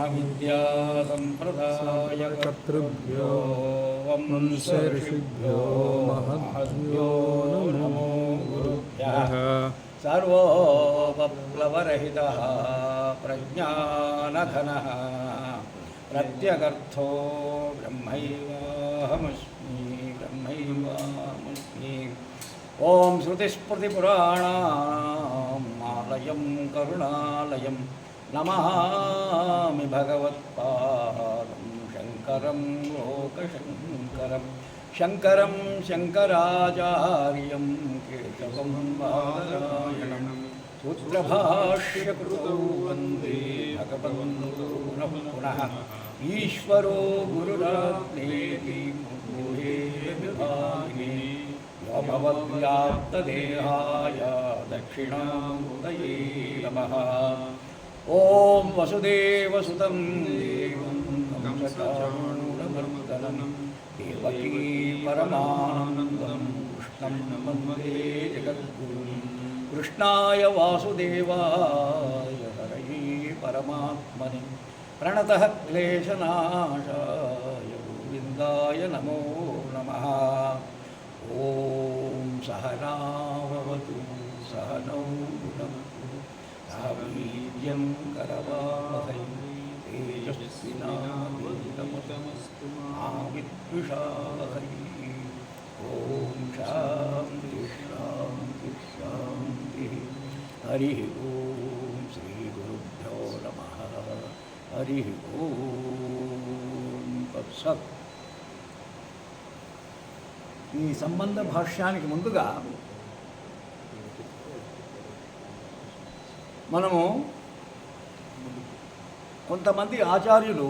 ब्रह्मविद्यासम्प्रदायकर्तृभ्यो वंश ऋषिभ्यो महद्भ्यो नमो गुरुभ्यः। सर्वोपप्लवरहितः प्रज्ञानघनः प्रत्यगर्थो ब्रह्मैवाहमस्मि ओं श्रुतिस्मृतिपुराणानामालयं करुणालयं नमामि भगवत्पादं शङ्करं लोकशङ्करं शङ्करं शङ्कराचार्यं केशवं बादरायणं सूत्रभाष्यकृतौ वन्दे भगवन्तो पुनः ईश्वरो गुरुरात्मेति मूढे विभागिने भवव्याप्तदेहाय दक्षिणामूर्तये नमः। ॐ वसुदेवसुतं देवं कंसचाणूरमर्दनं देवकी परमानन्दं कृष्णं वन्दे जगद्गुरुं। कृष्णाय वासुदेवाय हरये परमात्मने प्रणतः क्लेशनाशाय गोविन्दाय नमो नमः। ॐ सहनावतु सहनौ भुनक्तु सह वीर्यं करवावहै तेजस्विनावधीतमस्तु मा विद्विषावहै। ॐ शान्ति शान्ति शान्तिः। हरिः ॐ श्रीगुरुभ्यो नमः। हरिः ॐ तत्सत्। ఈ సంబంధ భాష్యానికి ముందుగా మనము కొంతమంది ఆచార్యులు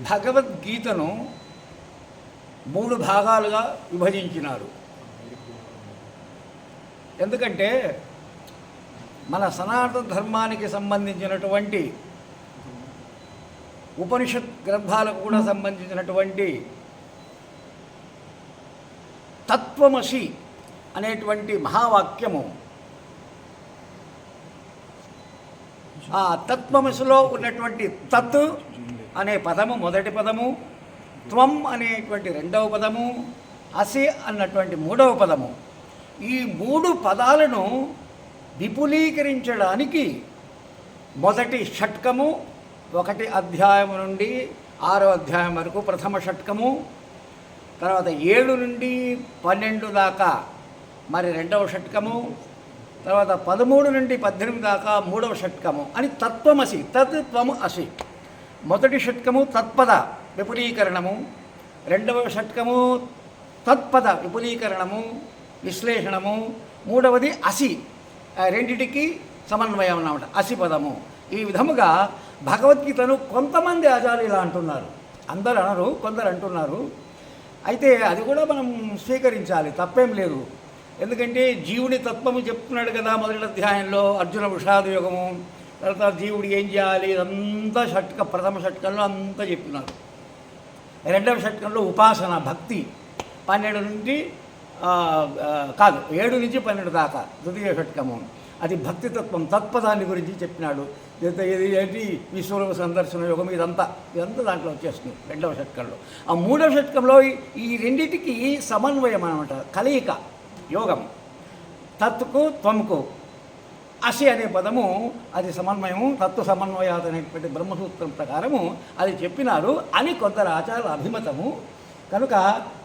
భగవద్గీతను 3 భాగాలుగా విభజించినారు. ఎందుకంటే మన సనాతన ధర్మానికి సంబంధించినటువంటి ఉపనిషత్ గ్రంథాలకు కూడా సంబంధించినటువంటి తత్వమసి అనేటువంటి మహావాక్యము, ఆ తత్వమసిలో ఉన్నటువంటి తత్ అనే పదము మొదటి పదము, త్వం అనేటువంటి రెండవ పదము, అసి అన్నటువంటి మూడవ పదము, ఈ 3 పదాలను విపులీకరించడానికి మొదటి షట్కము 1 అధ్యాయం నుండి 6వ అధ్యాయం వరకు ప్రథమ షట్కము, తర్వాత 7 నుండి 12 దాకా మరి రెండవ షట్కము, తర్వాత 13 నుండి 18 దాకా మూడవ షట్కము అని తత్వమసి తత్ త్వము అసి. మొదటి షట్కము తత్పద విపులీకరణము, రెండవ షట్కము తత్పద విపులీకరణము విశ్లేషణము, మూడవది అసి, రెండిటికి సమన్వయం అన్నమాట, అసి పదము. ఈ విధముగా భగవద్గీతను కొంతమంది ఆచార్యులు ఇలా అంటున్నారు, అందరు అనరు, కొందరు అంటున్నారు. అయితే అది కూడా మనం స్వీకరించాలి, తప్పేం లేదు. ఎందుకంటే జీవుడి తత్వము చెప్తున్నాడు కదా మొదటి అధ్యాయంలో, అర్జున విషాద యోగము, తర్వాత జీవుడు ఏం చేయాలి ఇదంతా ప్రథమ షట్కంలో అంతా చెప్పినారు. రెండవ షట్కంలో ఉపాసన భక్తి 12 నుండి 7 నుంచి 12 దాకా ద్వితీయ షట్కము, అది భక్తితత్వం తత్పదాన్ని గురించి చెప్పినాడు. ఇది ఏంటి విశ్వరూప సందర్శన యోగం, ఇదంతా దాంట్లో వచ్చేస్తుంది రెండవ షట్కంలో. ఆ మూడవ షట్కంలో ఈ రెండింటికి సమన్వయం అన్నమాట, కలయిక యోగం. తత్కు త్వంకు అసి అనే పదము అది సమన్వయము, తత్వ సమన్వయాత్ అనేటువంటి బ్రహ్మసూత్రం ప్రకారము అది చెప్పినారు అని కొందరు ఆచార్యుల అభిమతము. కనుక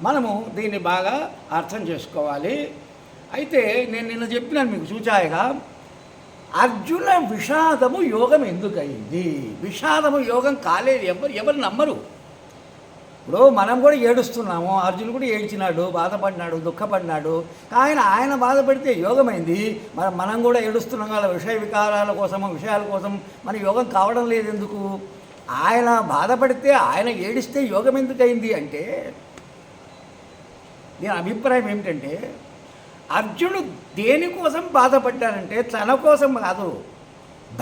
మనము దీన్ని బాగా అర్థం చేసుకోవాలి. అయితే నేను నిన్న చెప్పినాను మీకు చూచాయగా, అర్జున విషాదము యోగం ఎందుకయింది? విషాదము యోగం కాలేదు, ఎవరు నమ్మరు. ఇప్పుడు మనం కూడా ఏడుస్తున్నాము, అర్జునుడు కూడా ఏడ్చినాడు, బాధపడినాడు, దుఃఖపడినాడు. ఆయన బాధపడితే యోగమైంది, మనం కూడా ఏడుస్తున్నాం కదా విషయ వికారాల కోసం, విషయాల కోసం. మన యోగం కావడం లేదు ఎందుకు? ఆయన బాధపడితే, ఆయన ఏడిస్తే యోగం ఎందుకయింది అంటే, దీని అభిప్రాయం ఏమిటంటే, అర్జునుడు దేనికోసం బాధపడ్డాడంటే తన కోసం కాదు,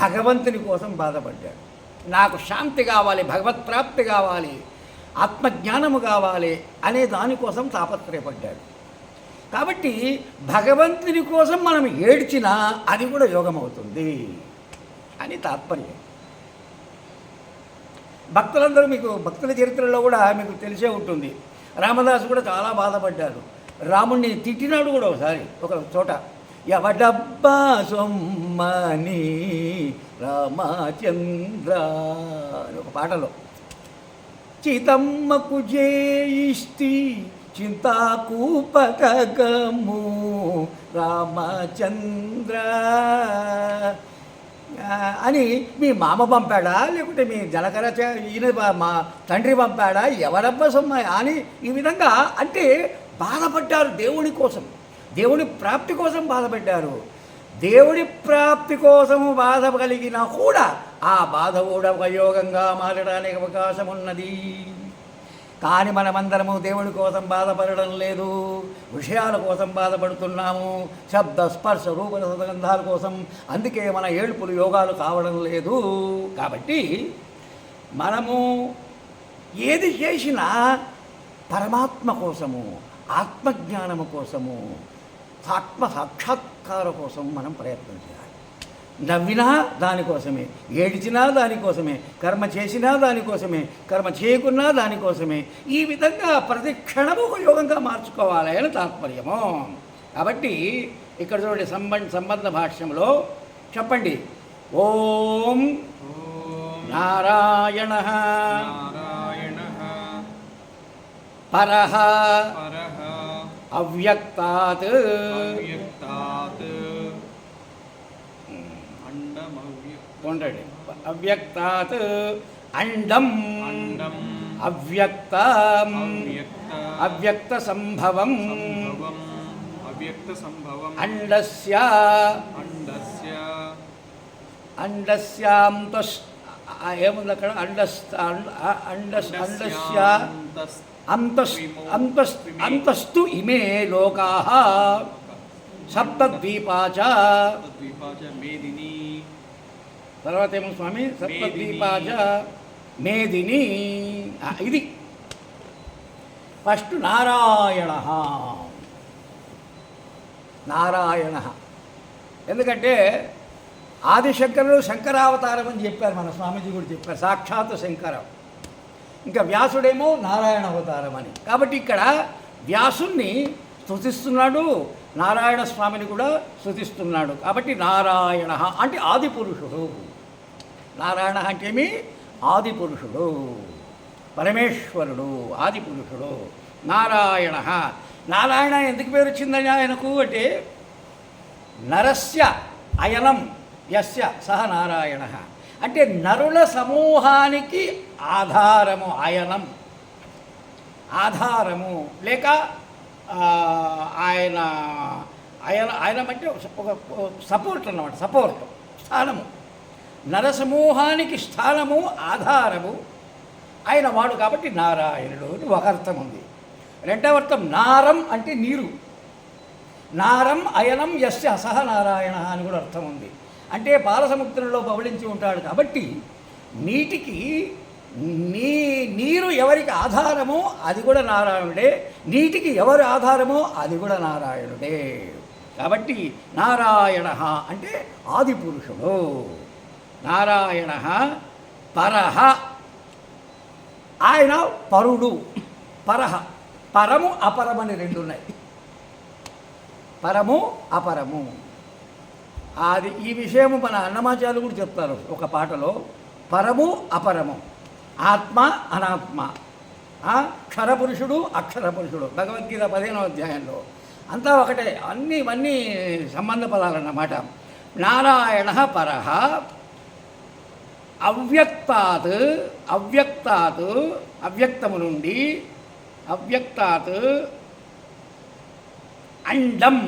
భగవంతుని కోసం బాధపడ్డాడు. నాకు శాంతి కావాలి, భగవత్ప్రాప్తి కావాలి, ఆత్మజ్ఞానము కావాలి అనే దానికోసం తాపత్రయపడ్డాడు. కాబట్టి భగవంతుని కోసం మనం ఏడ్చినా అది కూడా యోగం అవుతుంది అని తాత్పర్యం. భక్తులందరూ మీకు భక్తుల చరిత్రలో కూడా మీకు తెలిసే ఉంటుంది. రామదాసు కూడా చాలా బాధపడ్డారు. రాముణ్ణి తిట్టినాడు కూడా ఒకసారి ఒక చోట. ఎవడబ్బా సొమ్మని రామచంద్ర అని ఒక పాటలో, చితమ్మకు జయిష్టి చింతాకూపకము రామచంద్ర అని మీ మామ పంపాడా లేకుంటే మీ జలకర ఈయన మా తండ్రి పంపాడా, ఎవరబ్బా సొమ్మ అని ఈ విధంగా అంటే బాధపడ్డారు. దేవుని కోసం, దేవుని ప్రాప్తి కోసం బాధపడ్డారు. దేవుడి ప్రాప్తి కోసము బాధ కలిగినా కూడా ఆ బాధ కూడా ఒక యోగంగా మారడానికి అవకాశం ఉన్నది. కానీ మనమందరము దేవుడి కోసం బాధపడడం లేదు, విషయాల కోసం బాధపడుతున్నాము, శబ్ద స్పర్శ రూప రసగంధాల కోసం. అందుకే మన ఏడుపులు యోగాలు కావడం లేదు. కాబట్టి మనము ఏది చేసినా పరమాత్మ కోసము, ఆత్మజ్ఞానము కోసము, ఆత్మ సాక్షాత్కార కోసం మనం ప్రయత్నం చేయాలి. నవ్వినా దానికోసమే, ఏడిచినా దానికోసమే, కర్మ చేసినా దానికోసమే, కర్మ చేయకున్నా దానికోసమే. ఈ విధంగా ప్రతి క్షణము ఒక యోగంగా మార్చుకోవాలి అని తాత్పర్యము. కాబట్టి ఇక్కడ చూడండి, సంబంధ భాష్యంలో చెప్పండి. ఓం నారాయణ పరః అవ్యక్తాత్ ఉండండి. అవ్యక్తాత్ అండం అవ్యక్తం అవ్యక్త సంభవం అండస్య ఏముంది అక్కడ, అండస్య అంతస్తు ఇమే లోకాః సప్తద్వీపా చ. తర్వాత ఏమో స్వామి, సప్తద్వీపా చ మేదిని. ఇది ఫస్ట్ నారాయణ. నారాయణ ఎందుకంటే ఆదిశంకరుడు శంకరావతారం అని చెప్పారు, మన స్వామీజీ కూడా చెప్పారు, సాక్షాత్ శంకరం. ఇంకా వ్యాసుడేమో నారాయణ అవతారం అని. కాబట్టి ఇక్కడ వ్యాసుణ్ణి స్తుతిస్తున్నాడు, నారాయణ స్వామిని కూడా స్తుతిస్తున్నాడు. కాబట్టి నారాయణ అంటే ఆది పురుషుడు. నారాయణ అంటే ఏమి? ఆది పురుషుడు, పరమేశ్వరుడు, ఆది పురుషుడు నారాయణ. నారాయణ ఎందుకు పేరు వచ్చిందని ఆయనకు అంటే, నరస్య అయనం యస్య సహ నారాయణ అంటే నరుల సమూహానికి ఆధారము, అయనం ఆధారము లేక ఆయన ఆయనం అంటే ఒక సపోర్ట్ అన్నమాట, సపోర్ట్ స్థానము. నరసమూహానికి స్థానము, ఆధారము ఆయన వాడు. కాబట్టి నారాయణుడు అని ఒక అర్థం ఉంది. రెండవ అర్థం నారం అంటే నీరు. నారం అయనం యస్య సహ నారాయణ అని కూడా అర్థం ఉంది. అంటే పాలసముద్రంలో పవళించి ఉంటాడు కాబట్టి నీటికి నీరు ఎవరికి ఆధారమో అది కూడా నారాయణుడే, నీటికి ఎవరు ఆధారమో అది కూడా నారాయణుడే. కాబట్టి నారాయణ అంటే ఆది పురుషుడు. నారాయణ పరః ఆయన పరుడు. పరః పరము అపరమని రెండు ఉన్నాయి. పరము అపరము. అది ఈ విషయము మన అన్నమాచార్యులు కూడా చెప్తారు ఒక పాటలో. పరము అపరము, ఆత్మ అనాత్మ, క్షరపురుషుడు అక్షరపురుషుడు, భగవద్గీత 15వ అధ్యాయంలో అంతా ఒకటే. ఇవన్నీ సంబంధ పదాలన్నమాట. నారాయణ పరః అవ్యక్తాత్ అవ్యక్తము నుండి అవ్యక్తాత్ అండం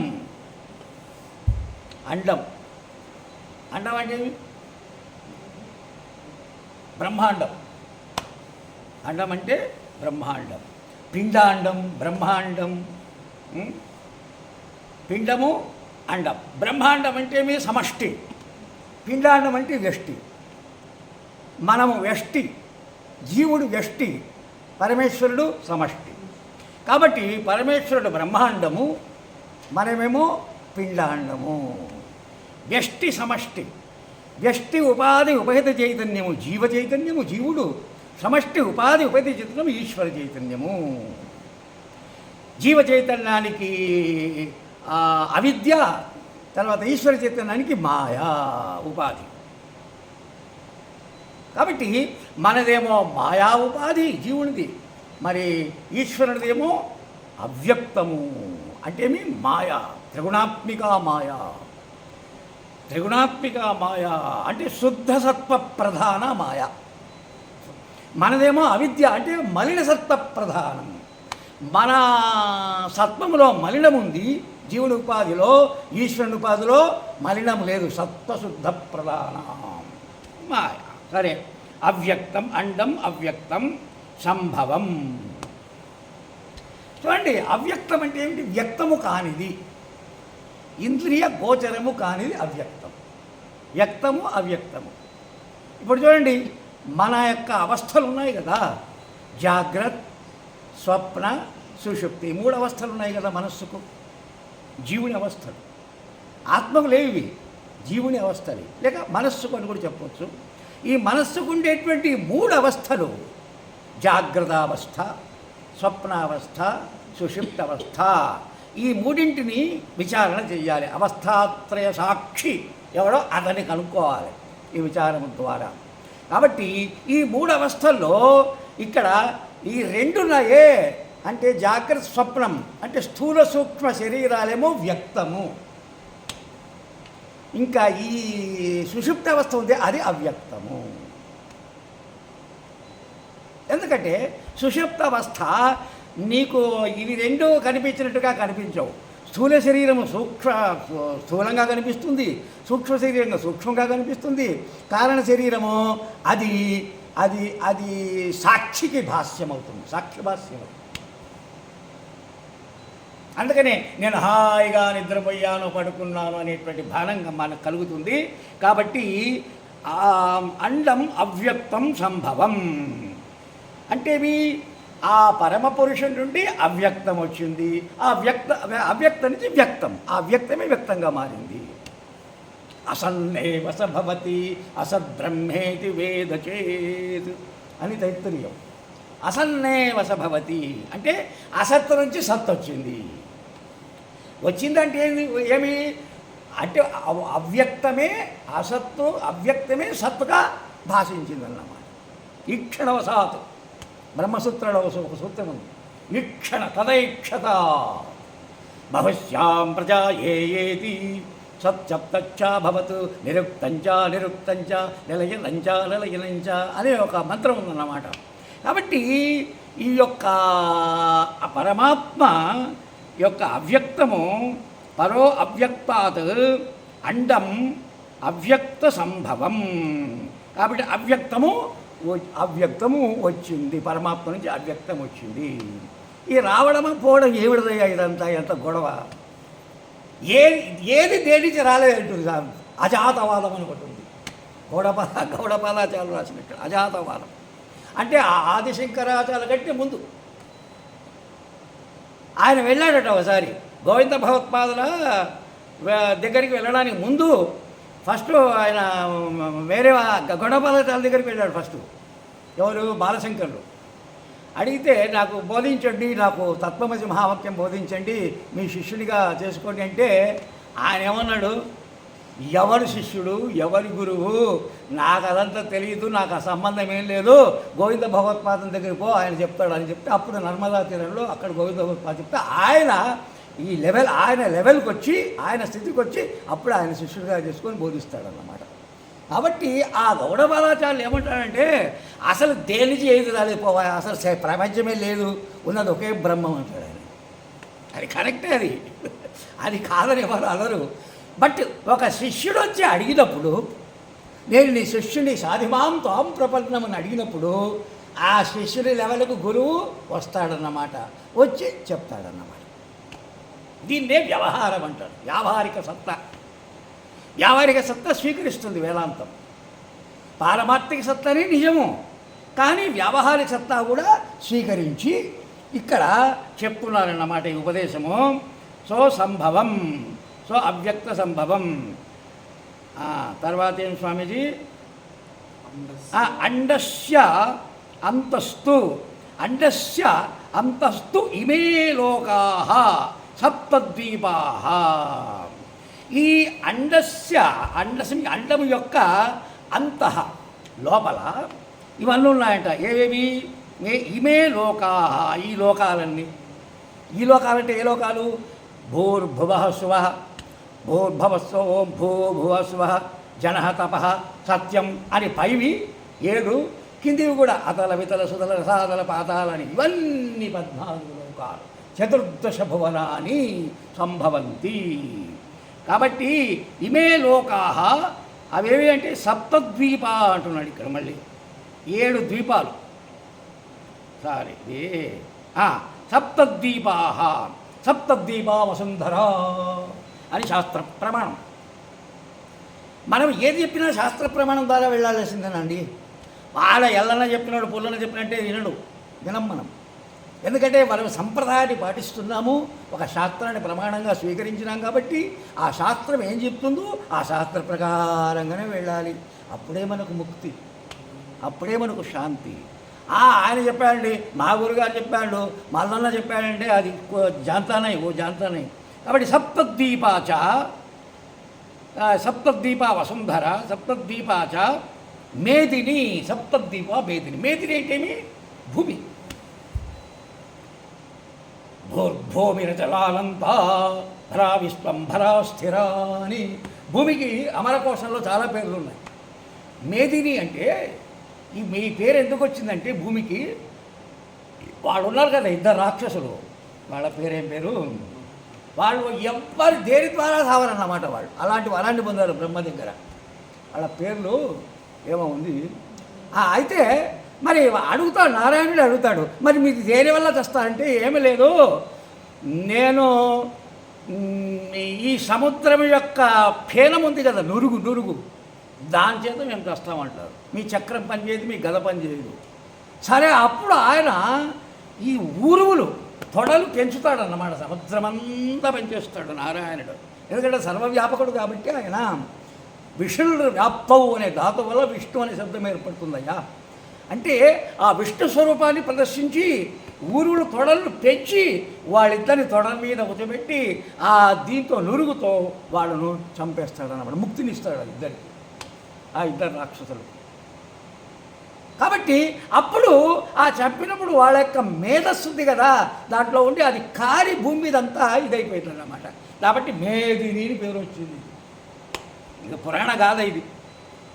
అండం అండం అంటే బ్రహ్మాండం. అండం అంటే బ్రహ్మాండం. పిండాండం, బ్రహ్మాండం. పిండము అండం. బ్రహ్మాండం అంటే మీ సమష్టి, పిండాండం అంటే వ్యష్టి. మనము వ్యష్టి, జీవుడు వ్యష్టి, పరమేశ్వరుడు సమష్టి. కాబట్టి పరమేశ్వరుడు బ్రహ్మాండము, మనమేమో పిండాండము. వ్యష్టి సమష్టి. వ్యష్టి ఉపాధి ఉపహిత చైతన్యము జీవ చైతన్యము, జీవుడు సమష్టి ఉపాధి ఉపతి చైతన్యం ఈశ్వర చైతన్యము. జీవ చైతన్యానికి అవిద్య, తర్వాత ఈశ్వర చైతన్యానికి మాయా ఉపాధి. కాబట్టి మనదేమో మాయా ఉపాధి జీవునిది, మరి ఈశ్వరునిదేమో అవ్యక్తము అంటే ఏమి మాయా, త్రిగుణాత్మిక మాయా. త్రిగుణాత్మిక మాయా అంటే శుద్ధ సత్వ ప్రధాన మాయ. మనదేమో అవిద్య అంటే మలిన సత్వ ప్రధానం. మన సత్వములో మలినం ఉంది, జీవుని ఉపాధిలో ఈశ్వరుని ఉపాధిలో మలినం లేదు, సత్వశుద్ధ ప్రధాన మాయ. సరే, అవ్యక్తం అండం అవ్యక్తం సంభవం. చూడండి, అవ్యక్తం అంటే ఏమిటి? వ్యక్తము కానిది, ఇంద్రియ గోచరము కానిది అవ్యక్తం. వ్యక్తము అవ్యక్తము. ఇప్పుడు చూడండి, మన యొక్క అవస్థలు ఉన్నాయి కదా, జాగ్రత్త, స్వప్న, సుషుప్తి, 3 అవస్థలు ఉన్నాయి కదా మనస్సుకు. జీవుని అవస్థలు, ఆత్మకు లేవి, జీవుని అవస్థలు లేక మనస్సుకు అని కూడా చెప్పవచ్చు. ఈ మనస్సుకు ఉండేటువంటి 3 అవస్థలు, జాగ్రత్తావస్థ, స్వప్నావస్థ, సుషుప్తావస్థ, ఈ 3ంటిని విచారణ చేయాలి. అవస్థాత్రయ సాక్షి ఎవడో అతన్ని కనుక్కోవాలి ఈ విచారం ద్వారా. కాబట్టి ఈ 3 అవస్థల్లో ఇక్కడ ఈ 2 ఉన్నాయే, అంటే జాగ్రత్త స్వప్నం అంటే స్థూల సూక్ష్మ శరీరాలేమో వ్యక్తము, ఇంకా ఈ సుషుప్త అవస్థ ఉంది అది అవ్యక్తము. ఎందుకంటే సుషుప్త అవస్థ నీకు ఇవి 2 కనిపించినట్టుగా కనిపించవు. స్థూల శరీరము స్థూలంగా కనిపిస్తుంది, సూక్ష్మ శరీరంగా సూక్ష్మంగా కనిపిస్తుంది. కారణ శరీరము అది అది అది సాక్షికి భాష్యమవుతుంది, సాక్షి భాష్యం. అందుకనే నేను హాయిగా నిద్రపోయాను, పడుకున్నాను అనేటువంటి భానంగా మనకు కలుగుతుంది. కాబట్టి అండం అవ్యక్తం సంభవం అంటే ఆ పరమ పురుషుడి నుండి అవ్యక్తం వచ్చింది, అవ్యక్తం నుంచి వ్యక్తం, ఆ వ్యక్తమే వ్యక్తంగా మారింది. అసన్నేవ సభవతి అసద్బ్రహ్మేతి వేద చేత్ అని తైత్తరీయం. అసన్నేవ సభవతి అంటే అసత్తు నుంచి సత్ వచ్చింది. వచ్చిందంటే ఏమి అంటే అవ్యక్తమే అసత్తు, అవ్యక్తమే సత్తుగా భాషించిందన్నమాట. ఈక్షణవసాత్ బ్రహ్మసూత్రంలో ఒక సూత్రం ఉంది, ఈక్షణ తదైక్షత బహుశ్యాం ప్రజా ఏతి సత్సప్తచ్చా భవతు నిరుక్తంచ నిరుక్తంచ నిలయనంచ నిలయనంచ అనే ఒక మంత్రం ఉందన్నమాట. కాబట్టి ఈ యొక్క పరమాత్మ యొక్క అవ్యక్తము పరో అవ్యక్తాత్ అండం అవ్యక్త సంభవం. కాబట్టి అవ్యక్తము వచ్చింది, పరమాత్మ నుంచి అవ్యక్తం వచ్చింది. ఈ రావడము పోవడం ఏమిడదయ్యా ఇదంతా, ఎంత గొడవ. ఏది దేనికి రాలేదంటుంది, అజాతవాదం అని ఒకటి ఉంది. గౌడపాదాచార్యులు రాసినట్టు అజాతవాదం అంటే ఆదిశంకరాచార్యుల కంటే ముందు ఆయన వెళ్ళాడట ఒకసారి. గోవింద భగవత్పాదుల దగ్గరికి వెళ్ళడానికి ముందు ఫస్ట్ ఆయన వేరే గౌడపాదాచార్యుల దగ్గరికి వెళ్ళాడు. ఫస్ట్ ఎవరు? బాలశంకరులు. అడిగితే నాకు బోధించండి, నాకు తత్వమసి మహావాక్యం బోధించండి, మీ శిష్యుడిగా చేసుకోండి అంటే ఆయన ఏమన్నాడు, ఎవరు శిష్యుడు ఎవరి గురువు నాకు అదంతా తెలియదు, నాకు ఆ సంబంధం ఏం లేదు, గోవింద భగవత్పాదం దగ్గరికి పో, ఆయన చెప్తాడు అని చెప్తే అప్పుడు నర్మదా తీరంలో అక్కడ గోవింద భగవత్పాద చెప్తే ఆయన ఆయన లెవెల్కి వచ్చి ఆయన స్థితికి వచ్చి అప్పుడు ఆయన శిష్యుడిగా చేసుకొని బోధిస్తాడన్నమాట. కాబట్టి ఆ గౌడపాదాచార్యులు ఏమంటాడంటే అసలు దేనికి ఏది రాలేకపోవా, అసలు ప్రపంచమే లేదు, ఉన్నది ఒకే బ్రహ్మం అంటాడు ఆయన. అది కరెక్టే, అది కాదని ఎవరు అనరు. బట్ ఒక శిష్యుడు వచ్చి అడిగినప్పుడు, నేను నీ శిష్యుని సాధిమాం తాం ప్రపన్నమని అడిగినప్పుడు ఆ శిష్యుడి లెవెల్కు గురువు వస్తాడన్నమాట, వచ్చి చెప్తాడన్నమాట. దీన్నే వ్యవహారం అంటారు. వ్యావహారిక సత్తా స్వీకరిస్తుంది వేదాంతం. పారమార్థిక సత్తనే నిజము, కానీ వ్యావహారిక సత్తా కూడా స్వీకరించి ఇక్కడ చెప్తున్నారన్నమాట ఈ ఉపదేశము. సో సంభవం, సో అవ్యక్త సంభవం. తర్వాత ఏం స్వామీజీ? అండస్య అంతస్తు అండస్య అంతస్తు ఇమే లోకాః సప్తద్వీపాః. ఈ అండము యొక్క అంతః లోపల ఇవన్నీ ఉన్నాయంట. ఏవేవి? ఇమే లోకాః, ఈ లోకాలన్నీ. ఈ లోకాలంటే ఏ లోకాలు? భూర్భువః స్వః, భూర్భువస్వ ఓం భూభువః స్వః, జనః తపః సత్యం అని పైవి 7, కిందివి కూడా అతల వితల సుతల రసాతల పాతాలని, ఇవన్నీ 14 లోకాలు. చతుర్దశ భువనాని సంభవంతి. కాబట్టి ఇమే లోకాః అవేవి అంటే సప్తద్వీపా అంటున్నాడు ఇక్కడ. మళ్ళీ 7 ద్వీపాలు. సారీ, సప్తద్వీపాః సప్తద్వీపా వసుంధరా అని శాస్త్ర ప్రమాణం. మనం ఏది చెప్పినా శాస్త్ర ప్రమాణం ద్వారా వెళ్ళాల్సిందేనండి. వాళ్ళ ఎల్లన చెప్పినాడు పుల్లన చెప్పినట్టే వినం మనం. ఎందుకంటే మనం సంప్రదాయాన్ని పాటిస్తున్నాము, ఒక శాస్త్రాన్ని ప్రమాణంగా స్వీకరించినాం. కాబట్టి ఆ శాస్త్రం ఏం చెప్తుందో ఆ శాస్త్ర ప్రకారంగానే వెళ్ళాలి. అప్పుడే మనకు ముక్తి, అప్పుడే మనకు శాంతి. ఆయన చెప్పాడండి, మా గురుగారు చెప్పాడు, మల్లన్న చెప్పాడంటే అది జాంతానై. కాబట్టి సప్తద్వీపా వసుంధర సప్తద్వీపాచ మేదిని. సప్తద్వీప మేదిని. మేదిని ఏంటేమి? భూమి. భూమిరజలాలంతా భరా విశ్వం భరా స్థిరా అని భూమికి అమరకోశంలో చాలా పేర్లు ఉన్నాయి. మేదిని అంటే మీ పేరు ఎందుకు వచ్చిందంటే భూమికి వాళ్ళు ఉన్నారు కదా 2 రాక్షసులు, వాళ్ళ పేరేం పేరు? వాళ్ళు ఎవ్వరు దేని ద్వారా సావరన్నమాట. వాళ్ళు అలాంటి పొందారు బ్రహ్మ దగ్గర. వాళ్ళ పేర్లు ఏమో ఉంది. అయితే మరి నారాయణుడు అడుగుతాడు, మరి మీకు దేని వల్ల తెస్తానంటే ఏమీ లేదు, నేను ఈ సముద్రం యొక్క ఫేనం ఉంది కదా, నురుగు దాని చేత మేము తెస్తామంటారు. మీ చక్రం పనిచేయదు, మీ గద పనిచేయదు. సరే, అప్పుడు ఆయన ఈ ఊరువులు తొడలు పెంచుతాడన్నమాట. సముద్రమంతా పెంచేస్తాడు నారాయణుడు. ఎందుకంటే సర్వవ్యాపకుడు కాబట్టి ఆయన విష్ణుడు వ్యాప్తవు అనే ధాతు వల్ల విష్ణు అనే శబ్దం ఏర్పడుతుందయ్యా. అంటే ఆ విష్ణు స్వరూపాన్ని ప్రదర్శించి ఊరువులు తొడలను పెంచి వాళ్ళిద్దరిని తొడల మీద కూర్చోబెట్టి ఆ దీంతో నురుగుతో వాళ్ళను చంపేస్తాడన్నమాట. ముక్తినిస్తాడు ఆ ఇద్దరు రాక్షసులు. కాబట్టి అప్పుడు ఆ చంపినప్పుడు వాళ్ళ యొక్క మేధస్సు ఉంది కదా, దాంట్లో ఉండి అది కాలి భూమి మీదంతా ఇదైపోయింది అన్నమాట. కాబట్టి మేదిని అని పేరు వచ్చింది. ఇది పురాణ గాథ,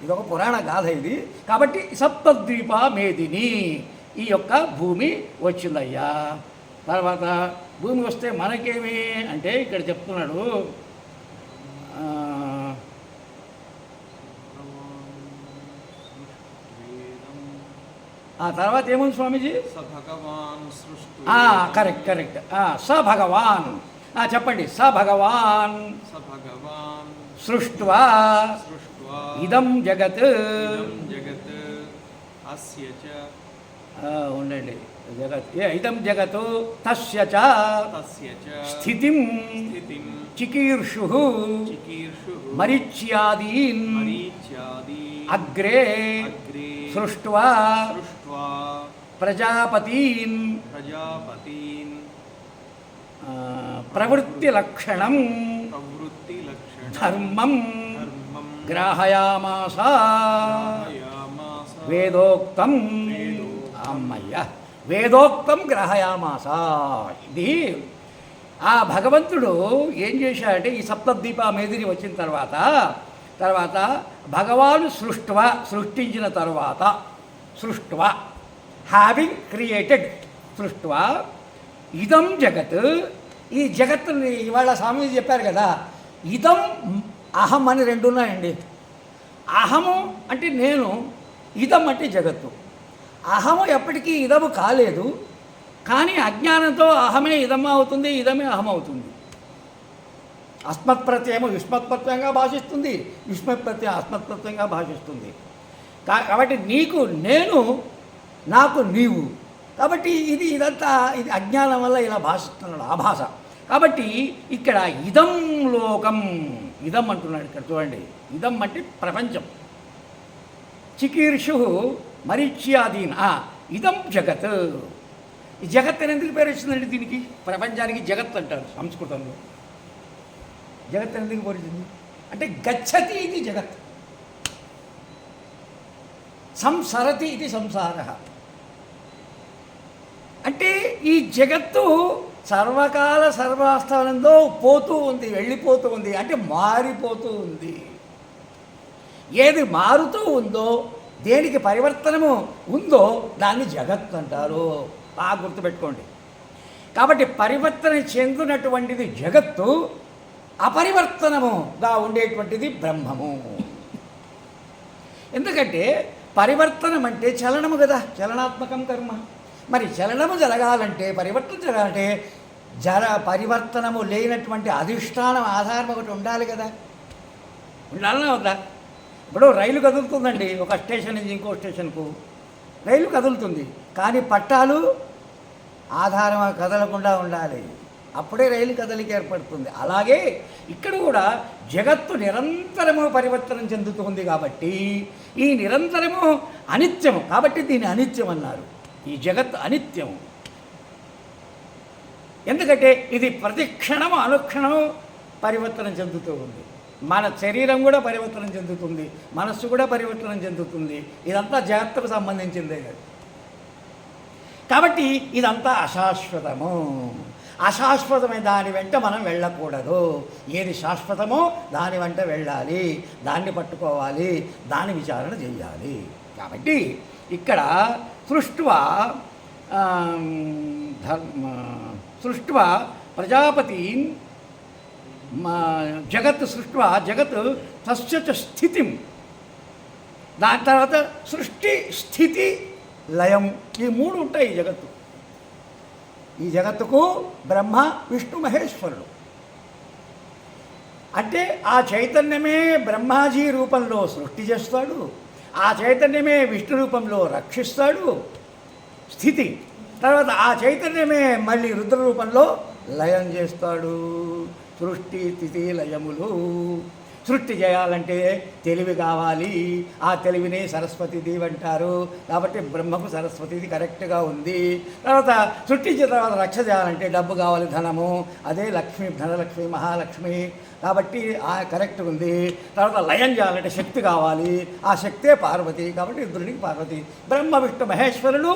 ఇదొక పురాణ గాథ ఇది. కాబట్టి సప్తద్వీప మేదిని ఈ యొక్క భూమి వచ్చిందయ్యా. తర్వాత భూమి వస్తే మనకేమి అంటే ఇక్కడ చెప్తున్నాడు, ఆ తర్వాత ఏముంది స్వామీజీ? కరెక్ట్. స భగవాన్ చెప్పండి. స భగవాన్ సృష్ట్వా ఇదం జగత్ ఉండండి. ఇదం జగత్ తస్య చ స్థితిం చికీర్షు మరీచ్యాదీన్ అగ్రే సృష్ట్వా ప్రజాపతీన్ ప్రవృత్తి లక్షణం ధర్మం గ్రాహయామాస వేదోక్తం. అమ్మయ్య, వేదోక్తం గ్రహయామాస. ఇది ఆ భగవంతుడు ఏం చేశాడంటే ఈ సప్తద్వీప మేదిని వచ్చిన తర్వాత భగవాను సృష్టించిన తర్వాత హ్యావింగ్ క్రియేటెడ్ ఇదం జగత్, ఈ జగత్తుని ఇవాళ స్వామి చెప్పారు కదా, ఇదం అహం అని 2 ఉన్నాయండి. అహము అంటే నేను, ఇదం అంటే జగత్తు. అహము ఎప్పటికీ ఇదము కాలేదు, కానీ అజ్ఞానంతో అహమే ఇదమ్మ అవుతుంది, ఇదమే అహం అవుతుంది. అస్మత్ప్రత్యయము విస్మత్ప్రత్యయంగా భాషిస్తుంది, విస్మత్ప్రత్యయం అస్మత్ప్రత్యయంగా భాషిస్తుంది. కాబట్టి నీకు నేను, నాకు నీవు. కాబట్టి ఇదంతా అజ్ఞానం వల్ల ఇలా భాషిస్తున్నాడు ఆభాష. కాబట్టి ఇక్కడ ఇదం లోకం, ఇదం అంటున్నాడు ఇక్కడ చూడండి. ఇదం అంటే ప్రపంచం. చికీర్షు మరీచ్యాదీన్ ఇదం జగత్. ఈ జగత్ అని ఎందుకు పేరు వచ్చిందండి దీనికి? ప్రపంచానికి జగత్ అంటారు సంస్కృతంలో. జగత్ అని ఎందుకు పేరు అంటే గచ్చతి ఇది జగత్, సంసరతి ఇది సంసార. అంటే ఈ జగత్తు సర్వకాల సర్వాస్థలంలో పోతూ ఉంది, వెళ్ళిపోతూ ఉంది, అంటే మారిపోతూ ఉంది. ఏది మారుతూ ఉందో, దేనికి పరివర్తనము ఉందో దాన్ని జగత్ అంటారు. బాగా గుర్తుపెట్టుకోండి. కాబట్టి పరివర్తన చెందినటువంటిది జగత్తు, అపరివర్తనముగా ఉండేటువంటిది బ్రహ్మము. ఎందుకంటే పరివర్తనం అంటే చలనము కదా, చలనాత్మకం కర్మ. మరి చలనము జరగాలంటే, పరివర్తన జరగాలంటే పరివర్తనము లేనటువంటి అధిష్టానం, ఆధారం ఒకటి ఉండాలి కదా. ఉండాలనే వద్దా? ఇప్పుడు రైలు కదులుతుందండి, ఒక స్టేషన్ నుంచి ఇంకో స్టేషన్కు రైలు కదులుతుంది, కానీ పట్టాలు ఆధారం కదలకుండా ఉండాలి, అప్పుడే రైలు కదలిక ఏర్పడుతుంది. అలాగే ఇక్కడ కూడా జగత్తు నిరంతరము పరివర్తనం చెందుతుంది కాబట్టి ఈ నిరంతరము అనిత్యము, కాబట్టి దీన్ని అనిత్యం అన్నారు. ఈ జగత్ అనిత్యము. ఎందుకంటే ఇది ప్రతి క్షణము అనుక్షణము పరివర్తనం చెందుతూ ఉంది. మన శరీరం కూడా పరివర్తనం చెందుతుంది, మనస్సు కూడా పరివర్తనం చెందుతుంది. ఇదంతా జగత్తుకు సంబంధించిందే కదా. కాబట్టి ఇదంతా అశాశ్వతము. అశాశ్వతమైన దాని వెంట మనం వెళ్ళకూడదు. ఏది శాశ్వతమో దాని వెంట వెళ్ళాలి, దాన్ని పట్టుకోవాలి, దాన్ని విచారణ చేయాలి. కాబట్టి ఇక్కడ సృష్ట్వా ప్రజాపతి జగత్ సృష్ట్వా జగత్ తస్య చ స్థితిం, దాని తర్వాత సృష్టి స్థితి లయం, ఈ మూడు ఉంటాయి ఈ జగత్తు. ఈ జగత్తుకు బ్రహ్మ విష్ణు మహేశ్వరుడు. అంటే ఆ చైతన్యమే బ్రహ్మాజీ రూపంలో సృష్టి చేస్తాడు, ఆ చైతన్యమే విష్ణు రూపంలో రక్షిస్తాడు స్థితి, తర్వాత ఆ చైతన్యమే మళ్ళీ రుద్ర రూపంలో లయం చేస్తాడు. సృష్టి స్థితి లయములు. సృష్టి చేయాలంటే తెలివి కావాలి, ఆ తెలివిని సరస్వతీదేవి అంటారు. కాబట్టి బ్రహ్మకు సరస్వతీది కరెక్ట్గా ఉంది. తర్వాత సృష్టించిన తర్వాత రక్ష చేయాలంటే డబ్బు కావాలి, ధనము, అదే లక్ష్మి, ధనలక్ష్మి, మహాలక్ష్మి, కాబట్టి ఆ కరెక్ట్ ఉంది. తర్వాత లయం చేయాలంటే శక్తి కావాలి, ఆ శక్తే పార్వతి, కాబట్టి ఇద్దరికి పార్వతి. బ్రహ్మ విష్ణు మహేశ్వరులు,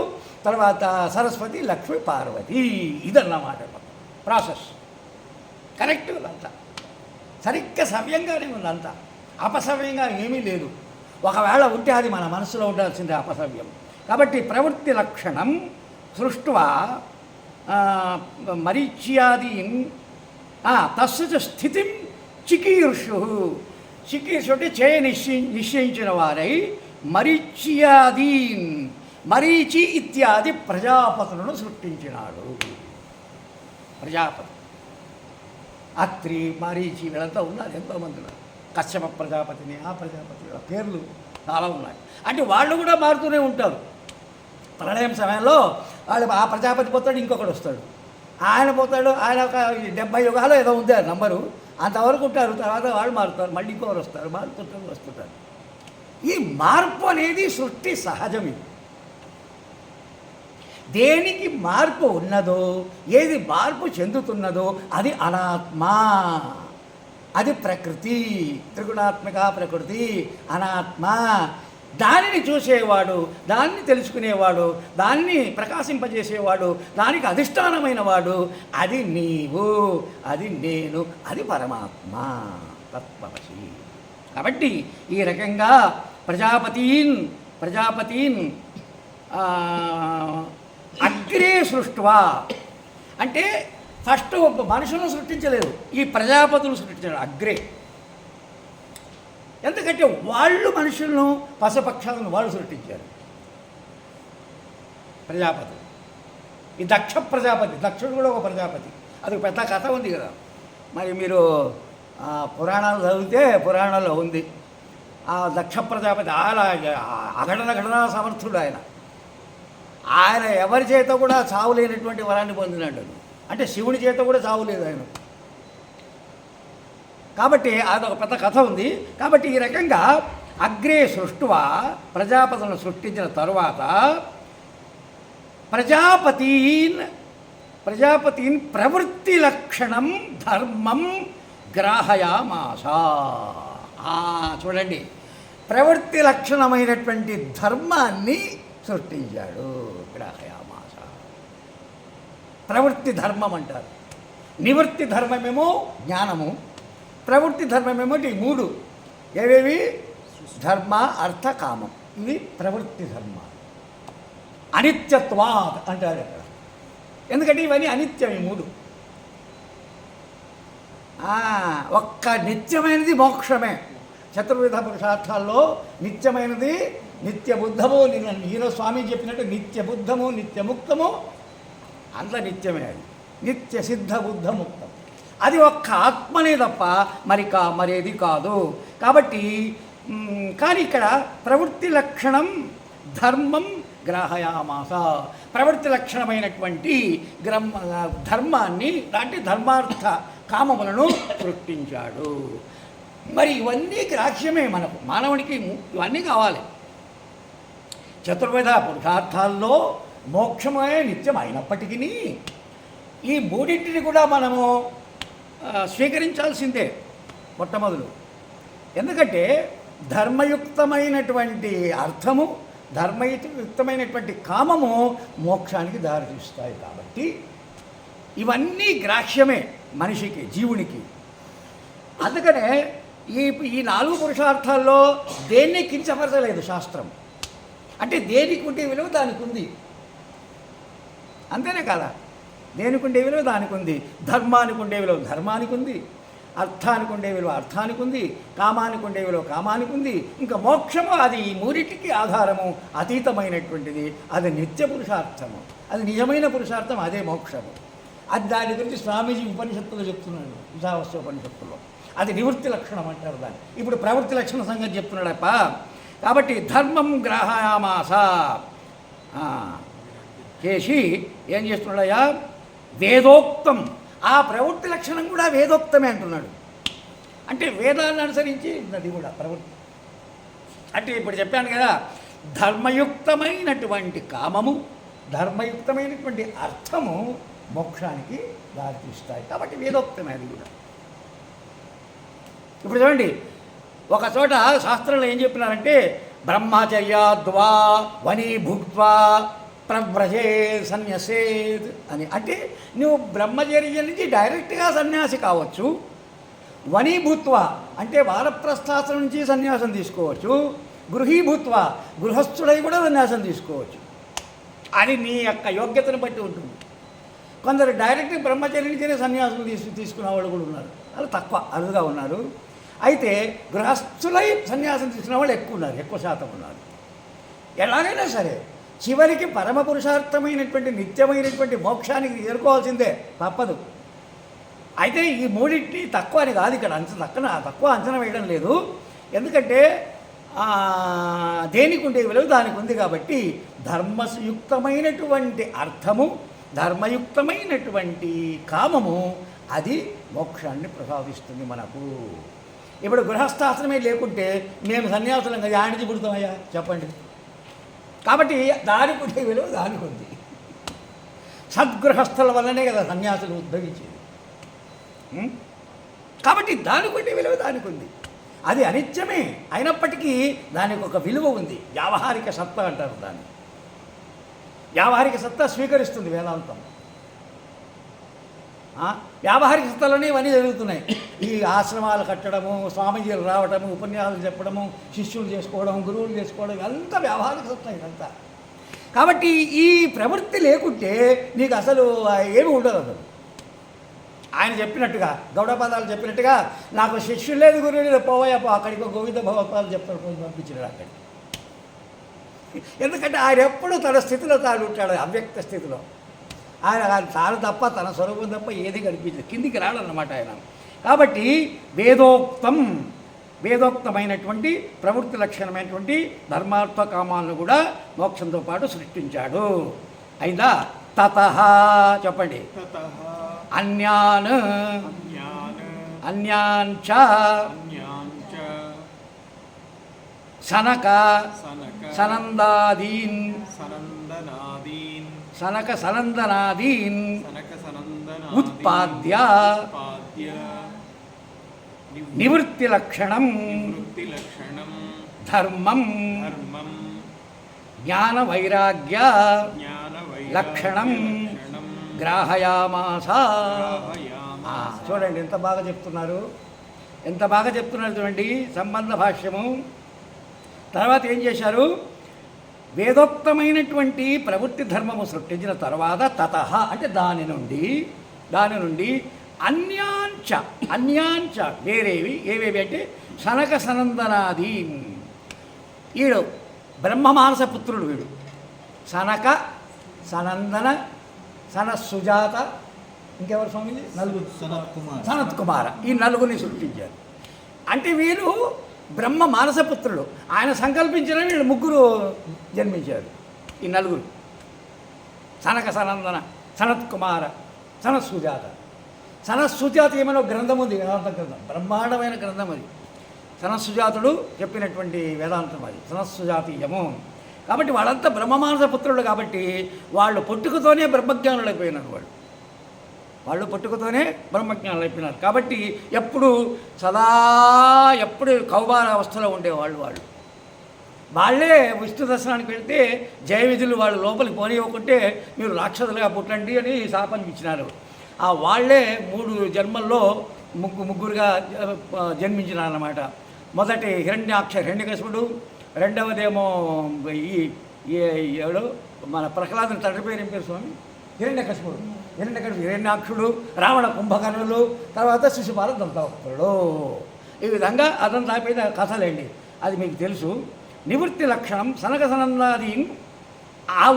తర్వాత సరస్వతి, లక్ష్మి, పార్వతి. ఇదన్నమాట ప్రాసెస్. కరెక్ట్ అంతా సరిగ్గా సవ్యంగానే ఉంది, అంతా అపసవ్యంగా ఏమీ లేదు. ఒకవేళ ఉంటే అది మన మనసులో ఉండాల్సిందే అపసవ్యం. కాబట్టి ప్రవృత్తి లక్షణం సృష్ట్వా మరీచ్యాదీన్ తస్య స్థితిం చికీర్షు. చికీర్షు అంటే నిశ్చయించిన వారై మరీచ్యాదీన్, మరీచి ఇత్యాది ప్రజాపతులను సృష్టించినాడు. ప్రజాపతి, అత్రి, మరీచి వీళ్ళంతా ఉన్నారు, ఎంతోమంది ఉన్నారు. కశ్యప ప్రజాపతిని, ఆ ప్రజాపతి పేర్లు చాలా ఉన్నాయి. అంటే వాళ్ళు కూడా మారుతూనే ఉంటారు. ప్రళయం సమయంలో వాళ్ళు ఆ ప్రజాపతి పోతాడు, ఇంకొకడు వస్తాడు, ఆయన పోతాడు, ఆయన ఒక 70 యుగాలు ఏదో ఉంది ఆ నంబరు, అంతవరకు ఉంటారు. తర్వాత వాళ్ళు మారుతారు, మళ్ళీ ఇంకొకరు వస్తారు, మారుతుంటారు, వస్తుంటారు. ఈ మార్పు అనేది సృష్టి సహజం. ఇది దేనికి మార్పు ఉన్నదో, ఏది మార్పు చెందుతున్నదో అది అనాత్మ, అది ప్రకృతి. త్రిగుణాత్మక ప్రకృతి అనాత్మ. దానిని చూసేవాడు, దాన్ని తెలుసుకునేవాడు, దాన్ని ప్రకాశింపజేసేవాడు, దానికి అధిష్టానమైన వాడు అది నీవు, అది నేను, అది పరమాత్మ తత్వమసి. కాబట్టి ఈ రకంగా ప్రజాపతీన్ అగ్రే సృష్ట్వా అంటే ఫస్ట్ మనుషులను సృష్టించలేదు, ఈ ప్రజాపతులు సృష్టించారు అగ్రే. ఎందుకంటే వాళ్ళు మనుషులను, పశుపక్షాలను వాళ్ళు సృష్టించారు ప్రజాపతులు. ఈ దక్ష ప్రజాపతి, దక్షుడు కూడా ఒక ప్రజాపతి, అది పెద్ద కథ ఉంది కదా. మరి మీరు పురాణాలు చదివితే పురాణాల్లో ఉంది. ఆ దక్ష ప్రజాపతి అఘటన సమర్థుడు ఆయన. ఆయన ఎవరి చేత కూడా చావు లేనటువంటి వరాన్ని పొందినాడు. అంటే శివుని చేత కూడా చావు లేదు ఆయన. కాబట్టి అదొక పెద్ద కథ ఉంది. కాబట్టి ఈ రకంగా అగ్రే సృష్ట్వా ప్రజాపతులను సృష్టించిన తరువాత ప్రజాపతీన్ ప్రవృత్తిలక్షణం ధర్మం గ్రాహయామాస. చూడండి, ప్రవృత్తి లక్షణమైనటువంటి ధర్మాన్ని సృష్టించాడు. గ్రాహయామాస. ప్రవృత్తి ధర్మం అంటారు. నివృత్తి ధర్మమేమో జ్ఞానము, ప్రవృత్తి ధర్మమేమో ఈ మూడు. ఏవేవి? ధర్మ, అర్థ, కామం. ఇవి ప్రవృత్తి ధర్మాలు. అనిత్యత్వాత్ అంటారు అక్కడ. ఎందుకంటే ఇవన్నీ అనిత్యం ఈ మూడు. ఒక్క నిత్యమైనది మోక్షమే. చతుర్విధ పురుషార్థాల్లో నిత్యమైనది నిత్యబుద్ధము. ఈయన స్వామి చెప్పినట్టు నిత్యబుద్ధము, నిత్యముక్తము, అంత నిత్యమే. అది నిత్య సిద్ధ బుద్ధ ముక్తం. అది ఒక్క ఆత్మనే తప్ప మరేది కాదు. కాబట్టి కానీ ఇక్కడ ప్రవృత్తి లక్షణం ధర్మం గ్రాహయామాస. ప్రవృత్తి లక్షణమైనటువంటి ధర్మాన్ని, అంటే ధర్మార్థ కామములను సృష్టించాడు. మరి ఇవన్నీ గ్రాహ్యమే. మనకు మానవునికి ఇవన్నీ కావాలి. చతుర్విధ పురుషార్థాల్లో మోక్షమే నిత్యం అయినప్పటికీ ఈ మూడింటిని కూడా మనము స్వీకరించాల్సిందే మొట్టమొదలు. ఎందుకంటే ధర్మయుక్తమైనటువంటి అర్థము, ధర్మయుక్తమైనటువంటి కామము మోక్షానికి దారితీస్తాయి. కాబట్టి ఇవన్నీ గ్రాహ్యమే మనిషికి, జీవునికి. అందుకనే ఈ నాలుగు పురుషార్థాల్లో దేన్ని కించపరచలేదు శాస్త్రం. అంటే దేనికి ఉండే విలువ దానికి ఉంది, అంతేనే కదా. దేనికి ఉండే విలువ దానికి ఉంది. ధర్మానికి ఉండే విలువ ధర్మానికి ఉంది, అర్థానికి ఉండే విలువ అర్థానికి ఉంది, కామానికి ఉండే విలువ కామానికి ఉంది. ఇంకా మోక్షము అది ఈ మూడింటికి ఆధారము, అతీతమైనటువంటిది. అది నిత్య పురుషార్థము, అది నిజమైన పురుషార్థం, అదే మోక్షము. అది దాని గురించి స్వామీజీ ఉపనిషత్తులో చెప్తున్నాడు, ఈశావాస్య ఉపనిషత్తులో. అది నివృత్తి లక్షణం అంటారు దాన్ని. ఇప్పుడు ప్రవృత్తి లక్షణ సంగతి చెప్తున్నాడప్ప. కాబట్టి ధర్మం గ్రహయామాస చేసి ఏం చేస్తున్నాడయ్యా? వేదోక్తం. ఆ ప్రవృత్తి లక్షణం కూడా వేదోక్తమే అంటున్నాడు. అంటే వేదాన్ని అనుసరించి ఉన్నది కూడా ప్రవృత్తి. అంటే ఇప్పుడు చెప్పాను కదా, ధర్మయుక్తమైనటువంటి కామము, ధర్మయుక్తమైనటువంటి అర్థము మోక్షానికి దారితీస్తాయి. కాబట్టి వేదోక్తమే అది కూడా. ఇప్పుడు చూడండి, ఒక చోట శాస్త్రంలో ఏం చెప్పినారంటే బ్రహ్మచర్యాద్వా వనీ భుక్త్వా ప్రవ్రజే సన్యసేద్ అని. అంటే నువ్వు బ్రహ్మచర్యం నుంచి డైరెక్ట్గా సన్యాసి కావచ్చు, వనీభూత్వ అంటే వానప్రస్థాశ్రమం నుంచి సన్యాసం తీసుకోవచ్చు, గృహీభూత్వ గృహస్థుడై కూడా సన్యాసం తీసుకోవచ్చు. అది నీ యొక్క యోగ్యతను బట్టి ఉంటుంది. కొందరు డైరెక్ట్ బ్రహ్మచర్యం నుంచే సన్యాసం తీసుకున్న వాళ్ళు కూడా ఉన్నారు. వాళ్ళు తక్కువ, అరుదుగా ఉన్నారు. అయితే గృహస్థులై సన్యాసం తీసుకున్న వాళ్ళు ఎక్కువ ఉన్నారు, ఎక్కువ శాతం ఉన్నారు. ఎలాగైనా సరే చివరికి పరమ పురుషార్థమైనటువంటి నిత్యమైనటువంటి మోక్షానికి చేరుకోవాల్సిందే, తప్పదు. అయితే ఈ మూడింటిని తక్కువ అని కాదు ఇక్కడ, తక్కువ అంచనా వేయడం లేదు. ఎందుకంటే దేనికి ఉండే విలువ దానికి ఉంది. కాబట్టి ధర్మయుక్తమైనటువంటి అర్థము, ధర్మయుక్తమైనటువంటి కామము అది మోక్షాన్ని ప్రసాదిస్తుంది మనకు. ఇప్పుడు గృహస్థాశ్రమే లేకుంటే మేము సన్యాసులంగా యాడికి పుడతామయ్యా చెప్పండి. కాబట్టి దానికి ఉండే విలువ దానికి ఉంది. సద్గృహస్థుల వల్లనే కదా సన్యాసులు ఉద్భవించేది. కాబట్టి దానికి ఉండే విలువ దానికి ఉంది. అది అనిత్యమే అయినప్పటికీ దానికి ఒక విలువ ఉంది. వ్యావహారిక సత్తా అంటారు దాన్ని. వ్యావహారిక సత్తా స్వీకరిస్తుంది వేదాంతం. వ్యావహారిక సత్తాలోనే ఇవన్నీ జరుగుతున్నాయి. ఈ ఆశ్రమాలు కట్టడము, స్వామీజీలు రావడము, ఉపన్యాసాలు చెప్పడము, శిష్యులు చేసుకోవడం, గురువులు చేసుకోవడం, ఇదంతా వ్యావహారిక సత్తా ఇదంతా. కాబట్టి ఈ ప్రవృత్తి లేకుంటే నీకు అసలు ఏమి ఉండదు. అసలు ఆయన చెప్పినట్టుగా, గౌడపాదాలు చెప్పినట్టుగా, నాకు శిష్యులు లేదు, గురువు లేదు, పోవయ్యా అక్కడికి గోవింద భగవత్పాదాలు చెప్తాడు, పంపించినాడు అక్కడికి. ఎందుకంటే ఆయన ఎప్పుడు తన స్థితిలో తాను ఉంటాడు, అవ్యక్త స్థితిలో. ఆయన తాను తప్ప, తన స్వరూపం తప్ప ఏది కనిపించదు, కిందికి రాడన్నమాట ఆయన. కాబట్టి వేదోక్తమైనటువంటి ప్రవృత్తి లక్షణమైనటువంటి ధర్మార్థ కామాలను కూడా మోక్షంతో పాటు సృష్టించాడు. అయిందా? తతః చెప్పండి. అన్యాన్ అన్యాంచ సనక సనందాదీన్ సనక సనందనాదీన్ ఉత్పాద్య నివృత్తి లక్షణం ధర్మం జ్ఞాన వైరాగ్య లక్షణం గ్రాహయామాస. చూడండి ఎంత బాగా చెప్తున్నారు, ఎంత బాగా చెప్తున్నారు చూడండి సంబంధ భాష్యము. తర్వాత ఏం చేశారు, వేదోక్తమైనటువంటి ప్రవృత్తి ధర్మము సృష్టించిన తర్వాత తతః అంటే దాని నుండి అన్యాంచ వేరేవి ఏవేవి అంటే సనక సనందనాది. వీడు బ్రహ్మమానస పుత్రుడు, వీడు సనక సనందన సనత్సుజాత, ఇంకెవరు స్వామిజీ నలుగురు, సనత్ కుమార, ఈ నలుగురిని సృష్టించారు. అంటే వీరు బ్రహ్మ మానసపుత్రులు, ఆయన సంకల్పించిన వీళ్ళు ముగ్గురు జన్మించారు. ఈ నలుగురు సనక సనందన సనత్ కుమార సనత్సుజాత. సనత్సుజాత ఏమైనా గ్రంథం ఉంది, వేదాంత గ్రంథం, బ్రహ్మాండమైన గ్రంథం అది. సనత్సుజాతుడు చెప్పినటువంటి వేదాంతం అది, సనత్సుజాతీయము. కాబట్టి వాళ్ళంతా బ్రహ్మమానస పుత్రులు కాబట్టి వాళ్ళు పుట్టుకతోనే బ్రహ్మజ్ఞానులు అయిపోయినారు. వాళ్ళు పుట్టుకతోనే బ్రహ్మజ్ఞానులు అయిపోయినారు. కాబట్టి ఎప్పుడు కౌమార అవస్థలో ఉండేవాళ్ళు. వాళ్ళే విష్ణు దర్శనానికి వెళ్తే జయ విధులు వాళ్ళు లోపలికి పోనివ్వకుంటే మీరు రాక్షసులుగా పుట్టండి అని శాపం ఇచ్చినారు. వాళ్ళే 3 జన్మల్లో ముగ్గురుగా జన్మించినారన్నమాట. మొదటి హిరణ్యకశిపుడు, రెండవదేమో ఎవడు మన ప్రహ్లాదుని తండ్రి పేరు ఏం పేరు స్వామి, హిరణ్యకశిపుడు, హిరణ్యాక్షుడు, రావణ కుంభకర్ణులు, తర్వాత శిశుపాల దంతవక్తుడు. ఈ విధంగా అదంతా అయిపోయిన కథలేండి, అది మీకు తెలుసు. నివృత్తి లక్షణం సనక సనందాదీన్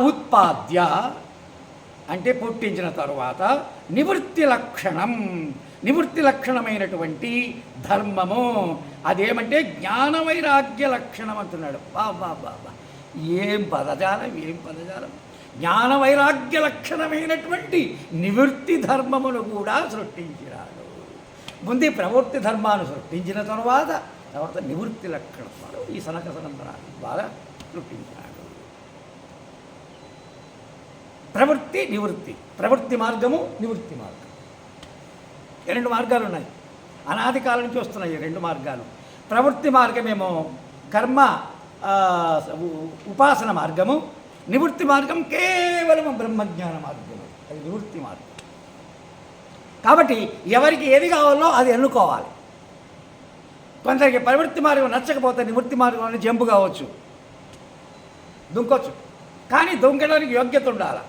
ఉత్పాద్య అంటే పుట్టించిన తరువాత నివృత్తి లక్షణమైనటువంటి ధర్మము అదేమంటే జ్ఞాన వైరాగ్య లక్షణం అంటున్నాడు. బాబా ఏం పదజాలం. జ్ఞాన వైరాగ్య లక్షణమైనటువంటి నివృత్తి ధర్మమును కూడా సృష్టించినాడు. ముందు ప్రవృత్తి ధర్మాన్ని సృష్టించిన తర్వాత నివృత్తి లక్షణాలు ఈ సనక సనందనాల ద్వారా సృష్టించినాడు. ప్రవృత్తి మార్గము, నివృత్తి మార్గం, 2 మార్గాలు ఉన్నాయి. అనాది కాలం నుంచి వస్తున్నాయి 2 మార్గాలు. ప్రవృత్తి మార్గమేమో కర్మ ఉపాసన మార్గము, నివృత్తి మార్గం కేవలం బ్రహ్మజ్ఞాన మార్గము, అది నివృత్తి మార్గం. కాబట్టి ఎవరికి ఏది కావాలో అది ఎన్నుకోవాలి. కొందరికి ప్రవృత్తి మార్గం నచ్చకపోతే నివృత్తి మార్గం అని జంపు కావచ్చు, దుంకొచ్చు. కానీ దుంకడానికి యోగ్యత ఉండాలి.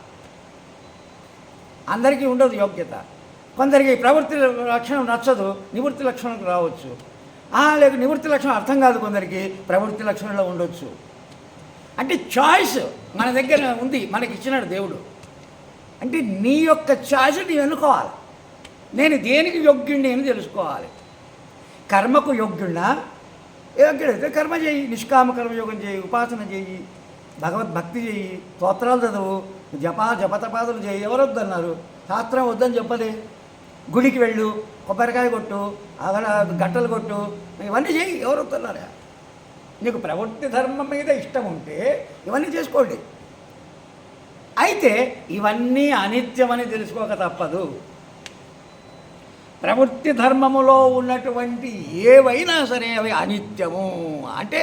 అందరికీ ఉండదు యోగ్యత. కొందరికి ప్రవృత్తి లక్షణం నచ్చదు, నివృత్తి లక్షణంకు రావచ్చు. లేక నివృత్తి లక్షణం అర్థం కాదు కొందరికి, ప్రవృత్తి లక్షణంలో ఉండొచ్చు. అంటే చాయిస్ మన దగ్గర ఉంది, మనకి ఇచ్చినాడు దేవుడు. అంటే నీ యొక్క చాయిస్ నీవు ఎన్నుకోవాలి. నేను దేనికి యోగ్యుణ్ణి అని తెలుసుకోవాలి. కర్మకు యోగ్యున్నా, యోగ్యుడైతే కర్మ చేయి, నిష్కామ కర్మయోగం చేయి, ఉపాసన చేయి, భగవద్భక్తి చేయి, స్తోత్రాలు చదువు, జపతపాదులు చేయి. ఎవరు వద్దన్నారు? శాస్త్రం వద్దని చెప్పదే. గుడికి వెళ్ళు, కొబ్బరికాయ కొట్టు, గట్టలు కొట్టు, ఇవన్నీ చేయి. ఎవరు వద్దన్నారా? నీకు ప్రవృత్తి ధర్మం మీద ఇష్టం ఉంటే ఇవన్నీ చేసుకోండి. అయితే ఇవన్నీ అనిత్యమని తెలుసుకోక తప్పదు. ప్రవృత్తి ధర్మములో ఉన్నటువంటి ఏవైనా సరే అవి అనిత్యము. అంటే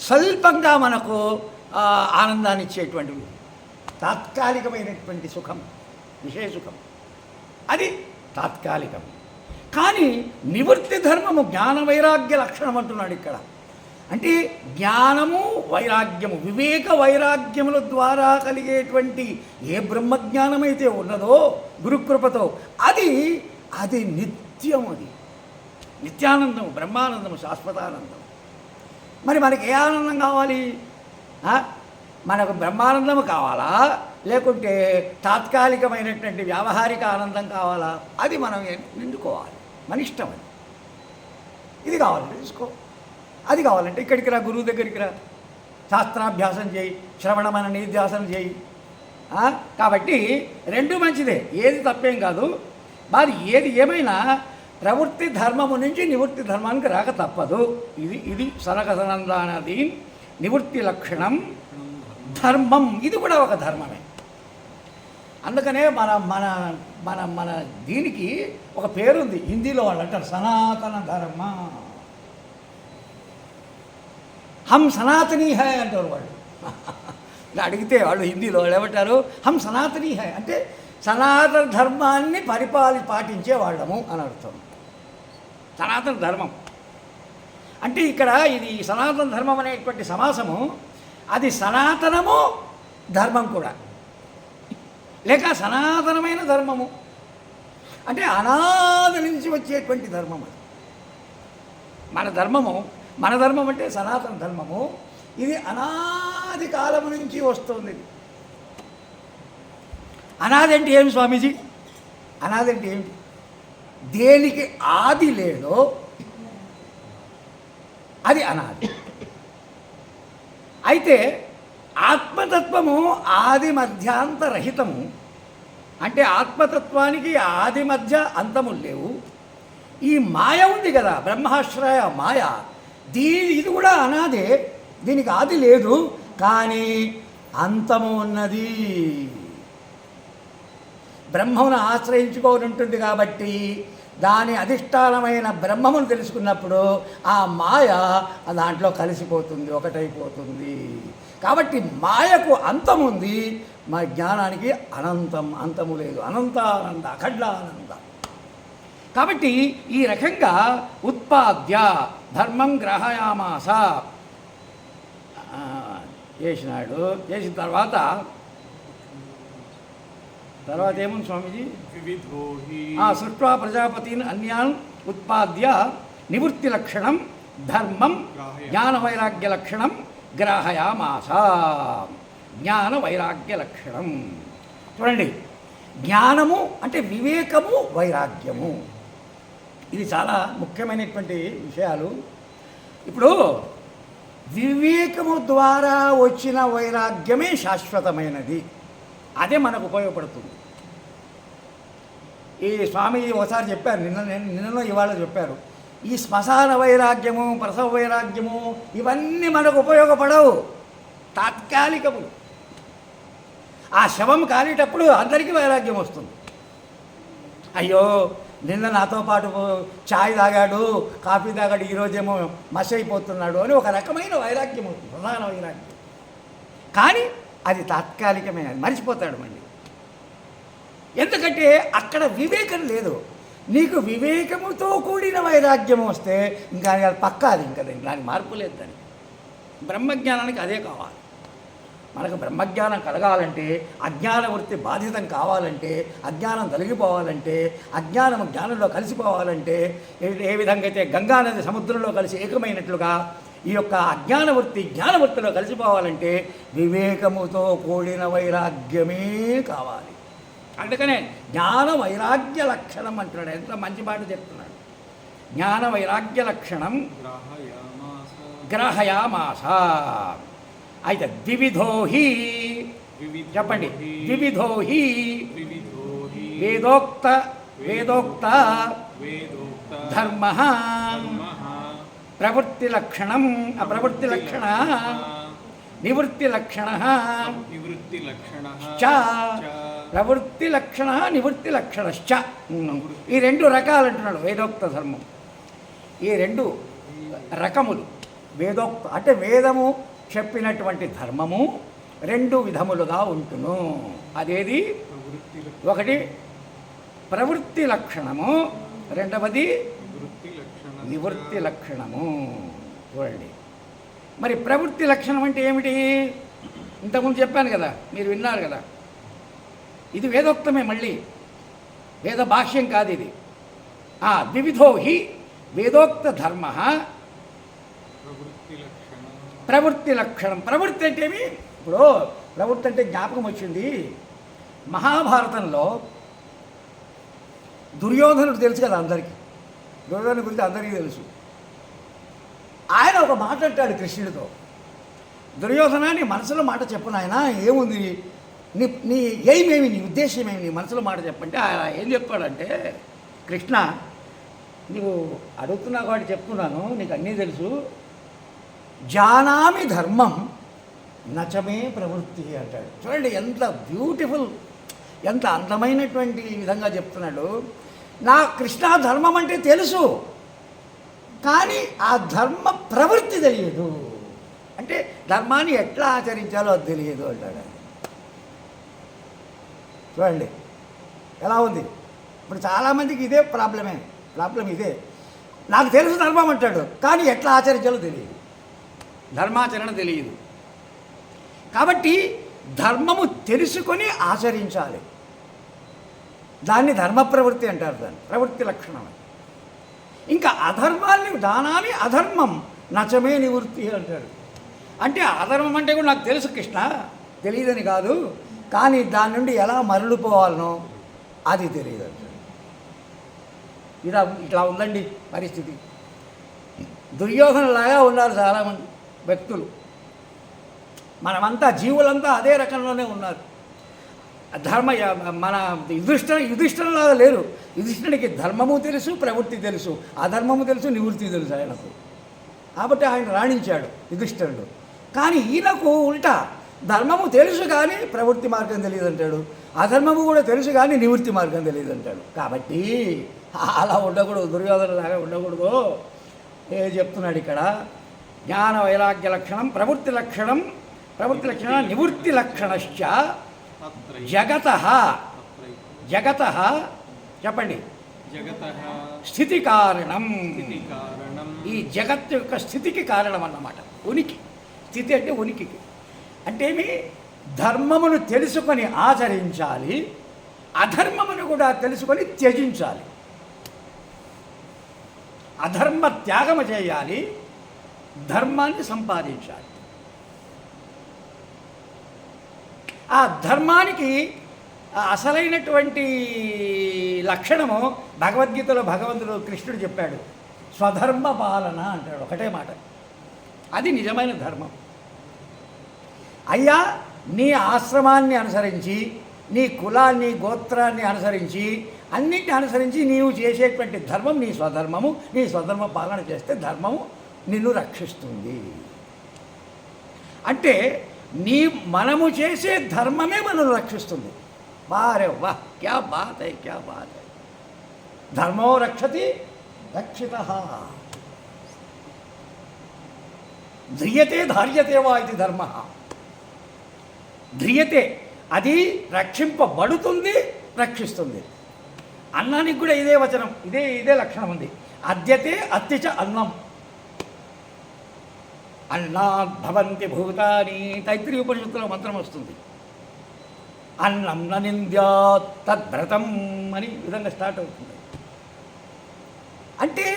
స్వల్పంగా మనకు ఆనందాన్ని ఇచ్చేటువంటివి, తాత్కాలికమైనటువంటి సుఖం, విషయ సుఖం, అది తాత్కాలికం. కానీ నివృత్తి ధర్మము జ్ఞాన వైరాగ్య లక్షణం అంటున్నాడు ఇక్కడ. అంటే జ్ఞానము వైరాగ్యము, వివేక వైరాగ్యముల ద్వారా కలిగేటువంటి ఏ బ్రహ్మజ్ఞానమైతే ఉన్నదో గురుకృపతో అది నిత్యం, అది నిత్యానందము, బ్రహ్మానందము, శాశ్వతానందం. మరి మనకి ఏ ఆనందం కావాలి? మనకు బ్రహ్మానందము కావాలా, లేకుంటే తాత్కాలికమైనటువంటి వ్యావహారిక ఆనందం కావాలా? అది మనం నిండుకోవాలి, మన ఇష్టం. అది ఇది కావాలంటే తీసుకో, అది కావాలంటే ఇక్కడికి రా, గురువు దగ్గరికి రా, శాస్త్రాభ్యాసం చేయి, శ్రవణ మన నిధ్యాసనం చేయి. కాబట్టి 2 మంచిదే, ఏది తప్పేం కాదు. మరి ఏది ఏమైనా ప్రవృత్తి ధర్మము నుంచి నివృత్తి ధర్మానికి రాక తప్పదు. ఇది సనక సనందానాది నివృత్తి లక్షణం ధర్మం. ఇది కూడా ఒక ధర్మమే. అందుకనే మన మన మన మన దీనికి ఒక పేరుంది, హిందీలో వాళ్ళు అంటారు సనాతన ధర్మ. హమ్ సనాతనీ హై అంటారు వాళ్ళు. ఇలా అడిగితే వాళ్ళు హిందీలో వాళ్ళు ఏమంటారు, హమ్ సనాతనీ హై అంటే సనాతన ధర్మాన్ని పాటించే వాళ్ళము అని అర్థం. సనాతన ధర్మం అంటే ఇక్కడ ఇది సనాతన ధర్మం అనేటువంటి సమాసము, అది సనాతనము ధర్మం కూడా, లేక సనాతనమైన ధర్మము అంటే అనాది నుంచి వచ్చేటువంటి ధర్మం. అది మన ధర్మము, మన ధర్మం అంటే సనాతన ధర్మము. ఇది అనాది కాలము నుంచి వస్తుంది. అనాది అంటే ఏమి స్వామీజీ? అనాది అంటే ఏమిటి? దేనికి ఆది లేదో అది అనాది. అయితే ఆత్మతత్వము ఆది మధ్యాంతరహితము అంటే ఆత్మతత్వానికి ఆది మధ్య అంతములు లేవు. ఈ మాయ ఉంది కదా, బ్రహ్మాశ్రయ మాయ, ఇది కూడా అనాదే, దీనికి ఆది లేదు కానీ అంతము ఉన్నది. బ్రహ్మమును ఆశ్రయించుకొని ఉంటుంది కాబట్టి దాని అధిష్టానమైన బ్రహ్మమును తెలుసుకున్నప్పుడు ఆ మాయ దాంట్లో కలిసిపోతుంది, ఒకటైపోతుంది. కాబట్టి మాయకు అంతం ఉంది, మా జ్ఞానానికి అంతము లేదు. అనంతానంద, అఖండానంద. కాబట్టి ఈ రకంగా ఉత్పాద్య ధర్మం గ్రహయామాస చేసినాడు. చేసిన తర్వాత ఏముంది స్వామీజీ? సృష్ట్వా ప్రజాపతిని అన్యాన్ ఉత్పాద్య నివృత్తి లక్షణం ధర్మం జ్ఞాన వైరాగ్య లక్షణం గ్రాహయామాస. జ్ఞాన వైరాగ్య లక్షణం చూడండి. జ్ఞానము అంటే వివేకము, వైరాగ్యము, ఇది చాలా ముఖ్యమైనటువంటి విషయాలు. ఇప్పుడు వివేకము ద్వారా వచ్చిన వైరాగ్యమే శాశ్వతమైనది, అదే మనకు ఉపయోగపడుతుంది. ఈ స్వామి ఒకసారి చెప్పారు, నిన్ననో ఇవాళ చెప్పారు, ఈ శ్మశాన వైరాగ్యము, ప్రసవ వైరాగ్యము ఇవన్నీ మనకు ఉపయోగపడవు, తాత్కాలికములు. ఆ శవం కాలేటప్పుడు అందరికీ వైరాగ్యం వస్తుంది. అయ్యో నిన్న నాతో పాటు ఛాయ్ తాగాడు, కాఫీ తాగాడు, ఈరోజేమో మసి అయిపోతున్నాడు అని ఒక రకమైన వైరాగ్యం అవుతుంది, ప్రధాన వైరాగ్యం. కానీ అది తాత్కాలికమే, అది మర్చిపోతాడు మళ్ళీ. ఎందుకంటే అక్కడ వివేకం లేదు. నీకు వివేకముతో కూడిన వైరాగ్యం వస్తే ఇంకా అది పక్కా, అది ఇంకా దానికి మార్పు లేదు. దానికి బ్రహ్మజ్ఞానానికి అదే కావాలి. మనకు బ్రహ్మజ్ఞానం కలగాలంటే, అజ్ఞాన వృత్తి బాధితం కావాలంటే, అజ్ఞానం తొలగిపోవాలంటే, అజ్ఞానం జ్ఞానంలో కలిసిపోవాలంటే, ఏ విధంగా అయితే గంగానది సముద్రంలో కలిసి ఏకమైనట్లుగా ఈ యొక్క అజ్ఞాన వృత్తి జ్ఞానవృత్తిలో కలిసిపోవాలంటే వివేకముతో కూడిన వైరాగ్యమే కావాలి. అందుకనే జ్ఞాన వైరాగ్య లక్షణం అంటున్నాడు. ఎంత మంచి మాట చెప్తున్నాడు. జ్ఞాన వైరాగ్య లక్షణం గ్రహయామాస. అయితే ద్వివిధోహి చెప్పండి. ద్వివిధోహి వేదోక్త ధర్మ ప్రవృత్తి లక్షణం అప్రవృత్తి లక్షణ నివృత్తి లక్షణ ప్రవృత్తి లక్షణ నివృత్తి లక్షణశ్చ. ఈ రెండు రకాలు అంటున్నాడు వేదోక్త ధర్మం. ఈ రెండు రకములు వేదోక్త అంటే వేదము చెప్పినటువంటి ధర్మము రెండు విధములుగా ఉంటును. అదేది? ఒకటి ప్రవృత్తి లక్షణము, రెండవది నివృత్తి లక్షణము. చూడండి, మరి ప్రవృత్తి లక్షణం అంటే ఏమిటి? ఇంతకుముందు చెప్పాను కదా, మీరు విన్నారు కదా. ఇది వేదోక్తమే, మళ్ళీ వేద భాష్యం కాదు ఇది. ద్వివిధో హి వేదోక్త ధర్మ ప్రవృత్తి లక్షణం. ప్రవృత్తి అంటే ఏమి? ఇప్పుడు ప్రవృత్తి అంటే జ్ఞాపకం వచ్చింది. మహాభారతంలో దుర్యోధనుడు తెలుసు కదా అందరికీ. దుర్యోధను గురించి అందరికీ తెలుసు. ఆయన ఒక మాట అంటాడు కృష్ణుడితో, దుర్యోధన నీ మనసులో మాట చెప్పు నాయన, ఏముంది నీ ఏమేమి, నీ ఉద్దేశం ఏమి, నీ మనసులో మాట చెప్పంటే ఆయన ఏం చెప్పాడంటే, కృష్ణ నీవు అడుగుతున్నా కాబట్టి చెప్తున్నాను, నీకు అన్నీ తెలుసు. జానామి ధర్మం నచమే ప్రవృత్తి అంటాడు. చూడండి ఎంత బ్యూటిఫుల్. ఎంత అందమైనటువంటి విధంగా చెప్తున్నాడు. నా కృష్ణ ధర్మం అంటే తెలుసు, కానీ ఆ ధర్మ ప్రవృత్తి తెలియదు. అంటే ధర్మాన్ని ఎట్లా ఆచరించాలో అది తెలియదు అంటాడు. చూడండి ఎలా ఉంది. ఇప్పుడు చాలామందికి ఇదే ప్రాబ్లం ఇదే. నాకు తెలుసు ధర్మం అంటాడు, కానీ ఎట్లా ఆచరించాలో తెలియదు, ధర్మాచరణ తెలియదు. కాబట్టి ధర్మము తెలుసుకొని ఆచరించాలి. దాన్ని ధర్మ ప్రవృత్తి అంటారు, దాన్ని ప్రవృత్తి లక్షణం. ఇంకా అధర్మాన్ని దానాన్ని అధర్మం నచమే నివృత్తి అంటాడు. అంటే అధర్మం అంటే కూడా నాకు తెలుసు కృష్ణ, తెలియదని కాదు, కానీ దాని నుండి ఎలా మరలిపోవాలనో అది తెలియదు అంటాడు. ఇట్లా ఉందండి పరిస్థితి. దుర్యోధనలాగా ఉన్నారు చాలామంది వ్యక్తులు. మనమంతా జీవులంతా అదే రకంలోనే ఉన్నారు. మన యుధిష్ఠిరంలాగా లేరు. యుధిష్ఠుడికి ధర్మము తెలుసు, ప్రవృత్తి తెలుసు, అధర్మము తెలుసు, నివృత్తి తెలుసు ఆయనకు. కాబట్టి ఆయన రాణించాడు యుధిష్ఠిరుడు. కానీ ఈయనకు ఉల్టా, ధర్మము తెలుసు కానీ ప్రవృత్తి మార్గం తెలియదు అంటాడు, అధర్మము కూడా తెలుసు కానీ నివృత్తి మార్గం తెలియదు అంటాడు. కాబట్టి అలా ఉండకూడదు, దుర్యోధనలాగా ఉండకూడదు. చెప్తున్నాడు ఇక్కడ. జ్ఞాన వైరాగ్య లక్షణం ప్రవృత్తి లక్షణం నివృత్తి లక్షణశ్చ జగతః చెప్పండి, స్థితి కారణం. ఈ జగత్ యొక్క స్థితికి కారణం అన్నమాట. ఉనికి, స్థితి అంటే ఉనికికి. అంటే ధర్మమును తెలుసుకొని ఆచరించాలి, అధర్మమును కూడా తెలుసుకొని త్యజించాలి. అధర్మ త్యాగము చేయాలి, ధర్మాన్ని సంపాదించాలి. ఆ ధర్మానికి అసలైనటువంటి లక్షణము భగవద్గీతలో భగవంతుడు కృష్ణుడు చెప్పాడు, స్వధర్మ పాలన అంటాడు. ఒకటే మాట, అది నిజమైన ధర్మం. అయ్యా, నీ ఆశ్రమాన్ని అనుసరించి, నీ కులాన్ని గోత్రాన్ని అనుసరించి, అన్నింటిని అనుసరించి నీవు చేసేటువంటి ధర్మం నీ స్వధర్మము. నీ స్వధర్మ పాలన చేస్తే ధర్మము నిన్ను రక్షిస్తుంది. అంటే మనము చేసే ధర్మమే మనల్ని రక్షిస్తుంది. వారే వా, క్యా బాత్ హై, క్యా బాత్ హై. ధర్మో రక్షతి రక్షితః, ధ్రియతే ధార్యతే వా ఇది ధర్మ. ధ్రియతే, అది రక్షింపబడుతుంది, రక్షిస్తుంది. అన్నానికి కూడా ఇదే వచనం, ఇదే లక్షణం ఉంది. అద్యతే అత్తిచ అన్నం, అన్నాద్ భవంతి భూతాని, తైత్రీయ ఉపనిషత్తులో మంత్రం వస్తుంది. అన్నం న నింద్యాత్ తద్వ్రతం అని విధంగా స్టార్ట్ అవుతుంది. అంటే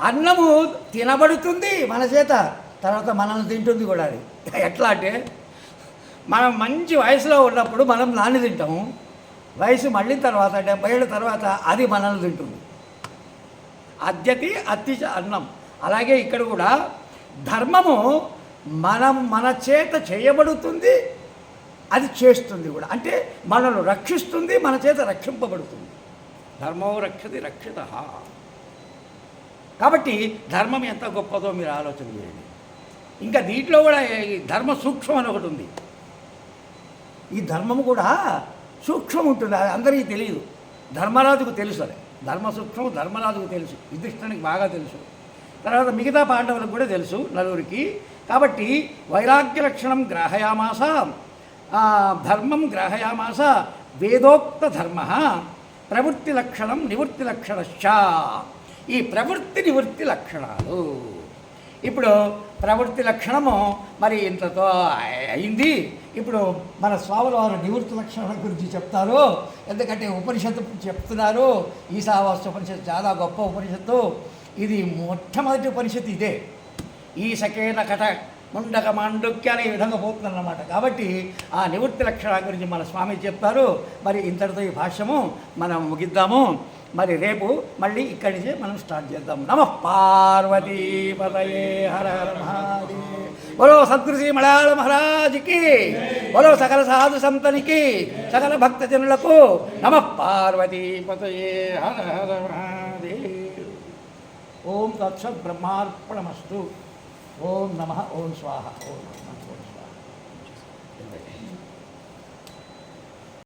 అన్నము తినబడుతుంది మన చేత, తర్వాత మనల్ని తింటుంది కూడా. అది ఎట్లా అంటే, మనం మంచి వయసులో ఉన్నప్పుడు మనం నాన్ని తింటాము, వయసు మళ్ళీ తర్వాత 70 ఏళ్ళ తర్వాత అది మనల్ని తింటుంది. అద్యతి అత్తిచ అన్నం. అలాగే ఇక్కడ కూడా ధర్మము మన చేత చేయబడుతుంది, అది చేస్తుంది కూడా. అంటే మనల్ని రక్షిస్తుంది, మన చేత రక్షింపబడుతుంది. ధర్మో రక్షతి రక్షితః. కాబట్టి ధర్మం ఎంత గొప్పదో మీరు ఆలోచన చేయండి. ఇంకా దీంట్లో కూడా ఈ ధర్మ సూక్ష్మం అని ఒకటి ఉంది. ఈ ధర్మము కూడా సూక్ష్మం ఉంటుంది, అది అందరికీ తెలియదు. ధర్మరాజుకు తెలుసు, అది ధర్మ సూక్ష్మం ధర్మరాజుకు తెలుసు, యుధిష్ఠిరునికి బాగా తెలుసు, తర్వాత మిగతా పాండవులకు కూడా తెలుసు, నలుగురికి. కాబట్టి వైరాగ్య లక్షణం గ్రాహయామాస, ధర్మం గ్రాహయామాస, వేదోక్త ధర్మ, ప్రవృత్తి లక్షణం నివృత్తి లక్షణశ్చ. ఈ ప్రవృత్తి నివృత్తి లక్షణాలు. ఇప్పుడు ప్రవృత్తి లక్షణము మరి ఇంతతో అయింది. ఇప్పుడు మన స్వాముల వారు నివృత్తి లక్షణం గురించి చెప్తారు. ఎందుకంటే ఉపనిషత్తు చెప్తున్నారు. ఈశావాస్య ఉపనిషత్తు చాలా గొప్ప ఉపనిషత్తు. ఇది మొట్టమొదటి ఉపనిషత్తు ఇదే. ఈ సకేన కట ముండక మాండుక్య అనే విధంగా పోతుందన్నమాట. కాబట్టి ఆ నివృత్తి లక్షణాల గురించి మన స్వామి చెప్తారు. మరి ఇంతటితో ఈ భాష్యము మనం ముగిద్దాము. మరి రేపు మళ్ళీ ఇక్కడి నుంచే మనం స్టార్ట్ చేద్దాం. నమః పార్వతీపతయే హర హర మహాదేవ్. బోలో సద్గురు శ్రీ మలయాళ మహారాజుకి, బోలో సకల సాధు సంతనికి, సకల భక్తజనులకు నమః పార్వతీపతయే హర హర మహాదేవ్. ఓం తత్సత్ బ్రహ్మార్పణమస్తు. ఓం నమః, ఓం స్వాహ, ఓం నమః, ఓం స్వాహ.